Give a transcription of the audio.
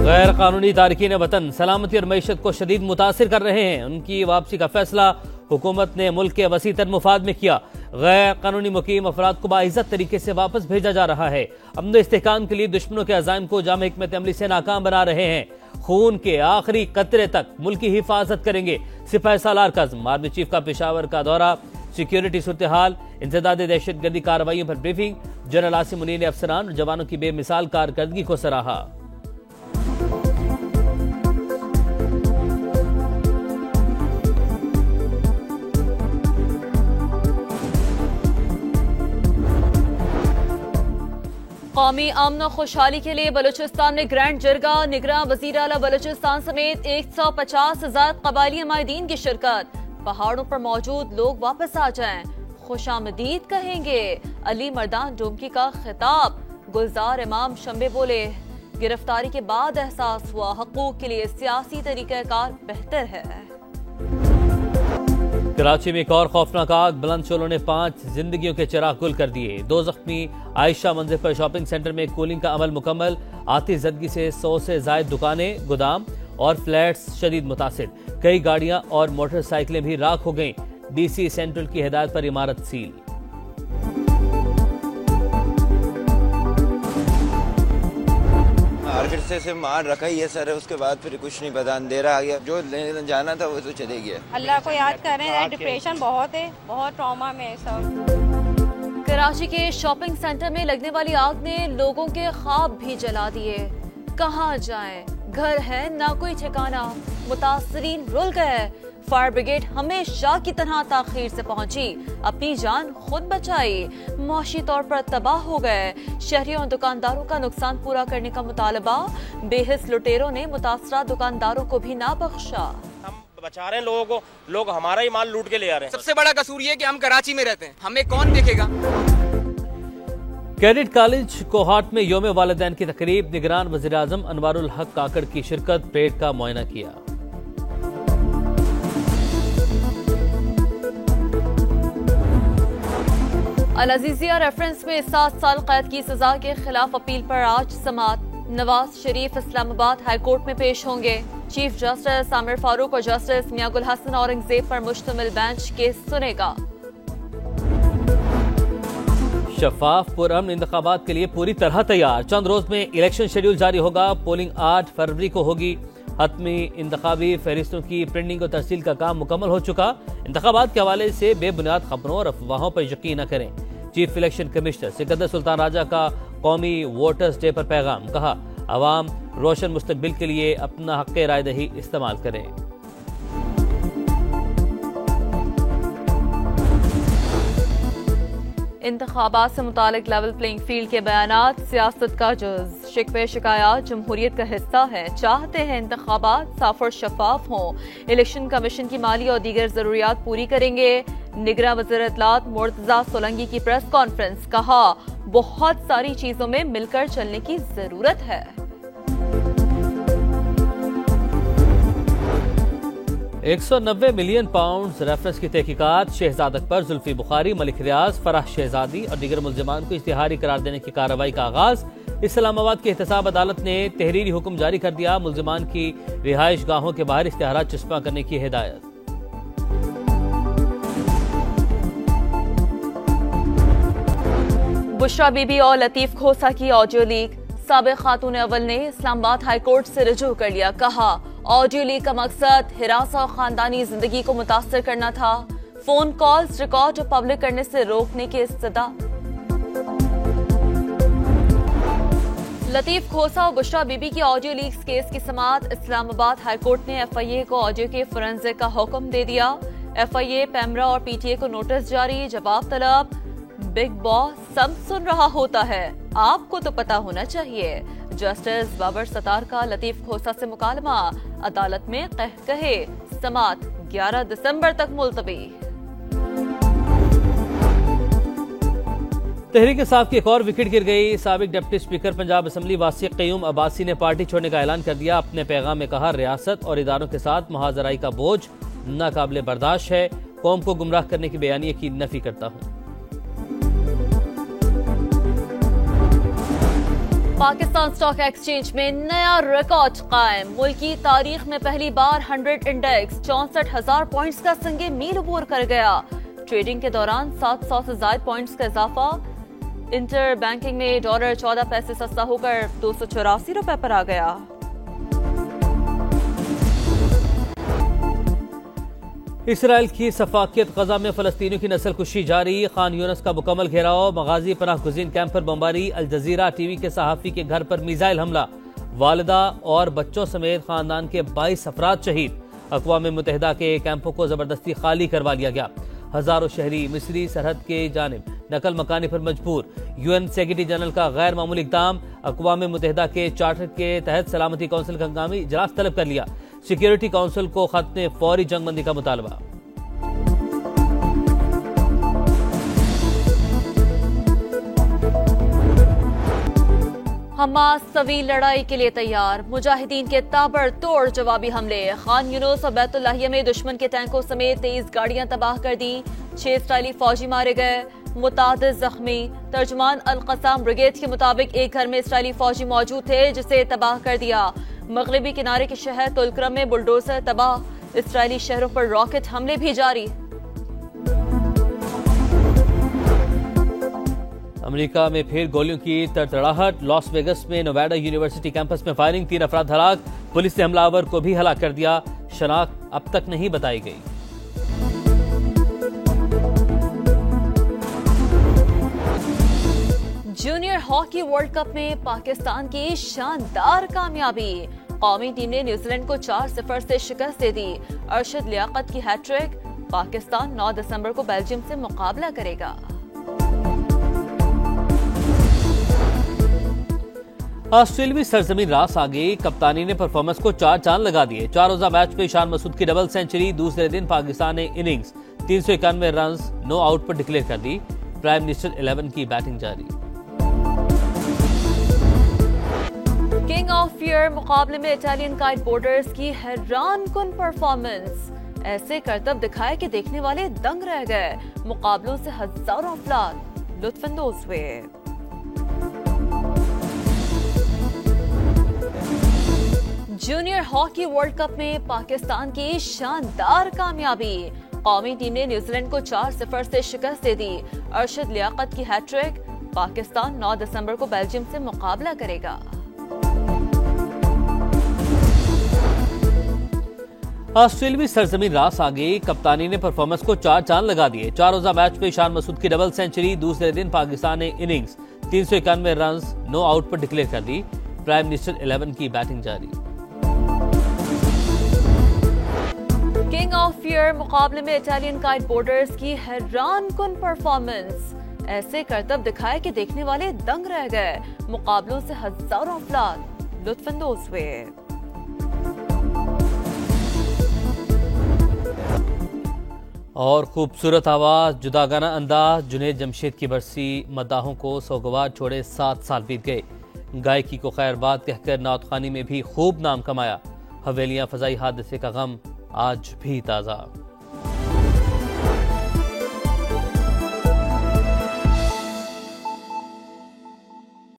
गैर कानूनी तारकीन वतन सलामती और मईशत को शदीद मुतासिर कर रहे हैं। उनकी वापसी का फैसला हुकूमत ने मुल्क के वसी तर मुफाद में किया। गैर कानूनी मुकीम अफराद को बाइज्जत तरीके से वापस भेजा जा रहा है। अमन इस्तेहकाम के लिए दुश्मनों के अज़ाइम को जाम हिकमत अमली से नाकाम बना रहे हैं। खून के आखिरी कतरे तक मुल्क की हिफाजत करेंगे। सिपाही सालार काज़म, आर्मी चीफ का पेशावर का दौरा, सिक्योरिटी सूरत हाल, इंसदाद दहशत गर्दी कार्रवाइयों पर ब्रीफिंग। जनरल आसिम मुनीर ने अफसरान और जवानों की बेमिसाल कारकर्दगी को सराहा। कौमी अमन और खुशहाली के लिए बलूचिस्तान में ग्रैंड जरगा, निगरां वज़ीर आला बलूचिस्तान समेत 150,000 कबायली अमायदीन की शिरकत। पहाड़ों पर मौजूद लोग वापस आ जाएं, खुशामदीद कहेंगे। अली मर्दान डोमकी का खिताब। गुलजार इमाम शंबे बोले, गिरफ्तारी के बाद एहसास हुआ हकूक के लिए सियासी तरीक़ाकार बेहतर है। कराची में एक और खौफनाक आग, बुलंदशोलों ने 5 जिंदगियों के चिराग गुल कर दिए। 2 जख्मी। आयशा मंजिल पर शॉपिंग सेंटर में कूलिंग का अमल मुकम्मल। आतिशज़दगी से 100 से जायद दुकानें, गोदाम और फ्लैट्स शदीद मुतासिर। कई गाड़ियां और मोटरसाइकिलें भी राख हो गईं। DC सेंट्रल की हिदायत पर इमारत सील। फिर से मार रखा ही है सर, उसके बाद फिर कुछ नहीं पता, अंधेरा आ गया। जो जाना था वो तो चले गया। अल्लाह को याद कर रहे हैं। डिप्रेशन बहुत है, बहुत ट्रॉमा में सब। कराची के शॉपिंग सेंटर में लगने वाली आग ने लोगों के ख्वाब भी जला दिए। कहाँ जाएं? घर है ना कोई ठिकाना। मुतासरीन रुल गए। फायर ब्रिगेड हमेशा की तरह ताखीर से पहुंची, अपनी जान खुद बचाई। मौशी तौर पर तबाह हो गए। शहरियों और दुकानदारों का नुकसान पूरा करने का मुतालबा। बेहिस लुटेरों ने मुतासरा दुकानदारों को भी ना बख्शा। हम बचा रहे हैं लोगों को, लोग हमारा ही माल लूट के ले आ रहे हैं। सबसे बड़ा कसूर ये कि हम कराची में रहते हैं, हमें कौन देखेगा। कैडेट कॉलेज कोहाट में योम वालिदैन की तकरीब, निगरान वज़ीर आज़म अनवारुल हक काकड़ की शिरकत, पेट का मुआयना किया। अल अजीजिया रेफरेंस में 7 साल कैद की सजा के खिलाफ अपील पर आज समाअत। नवाज शरीफ इस्लामाबाद हाई कोर्ट में पेश होंगे। चीफ जस्टिस आमिर फारूक और जस्टिस मियां गुल हसन औरंगजेब पर मुश्तमिल बेंच केस सुनेगा। शफाफ पुरअमन इंतखाबात के लिए पूरी तरह तैयार। चंद रोज में इलेक्शन शेड्यूल जारी होगा। पोलिंग 8 फरवरी को होगी। हतमी इंतखाबी फहरिस्तों की प्रिंटिंग और तरसील का काम मुकम्मल हो चुका। इंतखाबात के हवाले से बेबुनियाद खबरों और अफवाहों पर यकीन न करें। Chief election commissioner Sikandar Sultan Raja का कौमी वोटर्स डे पर पैगाम। कहा, अवाम रोशन मुस्तकबिल के लिए अपना हक़ राय दही इस्तेमाल करें। इंतखाबात से मुतालिक लेवल प्लेइंग फील्ड के बयानात, सियासत का जुज़। शिकवे शिकायत जमहूरियत का हिस्सा है। चाहते हैं इंतखाबात साफ और शफाफ हों। इलेक्शन कमीशन की माली और दीगर जरूरियात पूरी करेंगे। निगरां वज़ीर इत्तलात मुर्तज़ा सोलंकी की प्रेस कॉन्फ्रेंस। कहा, बहुत सारी चीजों में मिलकर चलने की जरूरत है। £190 मिलियन रेफरेंस की तहकीकात। शहजाद अकबर, जुल्फी बुखारी, मलिक रियाज, फराह शहजादी और दीगर मुल्जिमान को इश्तिहारी करार देने की कार्रवाई का आगाज। इस्लामाबाद की एहतसाब अदालत ने तहरीरी हुक्म जारी कर दिया। मुल्जिमान की रिहाइश गाहों के बाहर इश्तिहारात चस्पा करने की हिदायत। बुशरा बीबी और लतीफ खोसा की ऑडियो लीक। साबिक खातून अव्वल ने इस्लामाबाद हाई कोर्ट से रुजू कर लिया। कहा, ऑडियो लीक का मकसद हिरासा और खानदानी जिंदगी को मुतासर करना था। फोन कॉल्स रिकॉर्ड और पब्लिक करने से रोकने की इस्तदा। लतीफ खोसा और बुशरा बीबी की ऑडियो लीक्स केस की समाअत। इस्लामाबाद हाई कोर्ट ने FIA को ऑडियो के फोरेंसिक का हुक्म दे दिया। FIA, पैमरा और PTA को नोटिस जारी, जवाब तलब। बिग बॉस सब सुन रहा होता है, आपको तो पता होना चाहिए। जस्टिस बाबर सतार का लतीफ खोसा से मुकालमा। अदालत में कहे समाअत 11 दिसंबर तक मुलतवी। तहरीक इंसाफ की एक और विकेट गिर गई। साबिक deputy speaker Punjab assembly वासिक Qayyum Abbasi ने पार्टी छोड़ने का ऐलान कर दिया। अपने पैगाम में कहा, रियासत और इदारों के साथ महाजराई का बोझ नाकाबिले बर्दाश्त है। कौम को गुमराह करने की बयानिए की नफी करता हूँ। पाकिस्तान स्टॉक एक्सचेंज में नया रिकॉर्ड कायम। मुल्क की तारीख में पहली बार 100 इंडेक्स 64,000 पॉइंट्स का संगे मील अबूर कर गया। ट्रेडिंग के दौरान 700 से ज्यादा पॉइंट्स का इजाफा। इंटर बैंकिंग में डॉलर 14 पैसे सस्ता होकर 284 रुपए पर आ गया। इसराइल की सफाकियत गजा में फलस्तीनियों की नस्लकुशी जारी। खान यूनस का मुकम्मल घेराव, मगाजी पनाह गुज़ीन कैंप पर बमबारी। अल जजीरा टीवी के सहाफ़ी के घर पर मिसाइल हमला। वालिदा और बच्चों समेत खानदान के 22 अफराद शहीद। अक़वाम मुत्तहिदा के कैंपों को जबरदस्ती खाली करवा लिया गया। हजारों शहरी मिस्री सरहद के जानिब नकल मकानी पर मजबूर। यूएन सेक्रेटरी जनरल का गैर मामूली इक़दाम। अक़वाम मुत्तहिदा के चार्टर के तहत सलामती काउंसिल का हंगामी इजलास तलब कर लिया। सिक्योरिटी काउंसिल को खत्म फौरी जंगबंदी का मुतालबा। हमास तवील लड़ाई के लिए तैयार। मुजाहिदीन के ताबड़तोड़ जवाबी हमले। खान यूनुस और बैतुल्लाहिया में दुश्मन के टैंकों समेत 23 गाड़ियां तबाह कर दी। 6 इस्राईली फौजी मारे गए, मुतादिद जख्मी। तर्जुमान अल क़स्साम ब्रिगेड के मुताबिक एक घर में इस्राईली फौजी मौजूद थे जिसे तबाह कर दिया। मगरबी किनारे के शहर तुलकरम में बुलडोजर तबाह। इस्राईली शहरों पर रॉकेट हमले भी जारी। अमेरिका में फिर गोलियों की तड़तड़ाहट। लॉस वेगस में नोवाडा यूनिवर्सिटी कैंपस में फायरिंग, 3 अफराद हलाक। पुलिस ने हमलावर को भी हलाक कर दिया। शनाख्त अब तक नहीं बताई गई। जूनियर हॉकी वर्ल्ड कप में पाकिस्तान की शानदार कामयाबी। कौमी टीम ने न्यूजीलैंड को 4-0 से शिकस्त दे दी। अरशद लियाकत की हैट्रिक। पाकिस्तान 9 दिसंबर को बेल्जियम से मुकाबला करेगा। ऑस्ट्रेलियावी सरजमीन रास आ गई। कप्तानी ने परफॉर्मेंस को 4 चांद लगा दिए। 4 रोजा मैच में ईशान मसूद की डबल सेंचुरी। दूसरे दिन पाकिस्तान ने इनिंग्स 391 रन 9 आउट पर डिक्लेयर कर दी। प्राइम मिनिस्टर 11 की बैटिंग जारी। किंग ऑफ ईयर मुकाबले में इटालियन काइट बोर्डर्स की हैरानकुन परफॉर्मेंस। ऐसे करतब दिखाए कि देखने वाले दंग रह गए। मुकाबलों से हजारों अफराद लुत्फानंदोज हुए। जूनियर हॉकी वर्ल्ड कप में पाकिस्तान की शानदार कामयाबी। कौमी टीम ने न्यूजीलैंड को 4-0 से शिकस्त दे दी। अरशद लियाकत की हैट्रिक। पाकिस्तान 9 दिसंबर को बेल्जियम से मुकाबला करेगा। ऑस्ट्रेलियावी सरजमीन रास आ गई। कप्तानी ने परफॉर्मेंस को 4 चांद लगा दिए। 4 रोजा मैच में ईशान मसूद की डबल सेंचुरी। दूसरे दिन पाकिस्तान ने इनिंग्स 391 रन 9 आउट पर डिक्लेयर कर दी। प्राइम मिनिस्टर 11 की बैटिंग जारी। किंग ऑफ ईयर मुकाबले में इटालियन काइट बोर्डर्स की हैरानकुन परफॉर्मेंस। ऐसे करतब दिखाए कि देखने वाले दंग रह गए। मुकाबलों से हजारों अफराद लुत्फानंदोज हुए। और खूबसूरत आवाज, जुदागाना अंदाज, जुनेद जमशेद की बरसी। मद्दाहों को सौगवार छोड़े 7 साल बीत गए। गायकी को खैरबाद कहकर नातखानी में भी खूब नाम कमाया। हवेलियां फजाई हादसे का गम आज भी ताज़ा।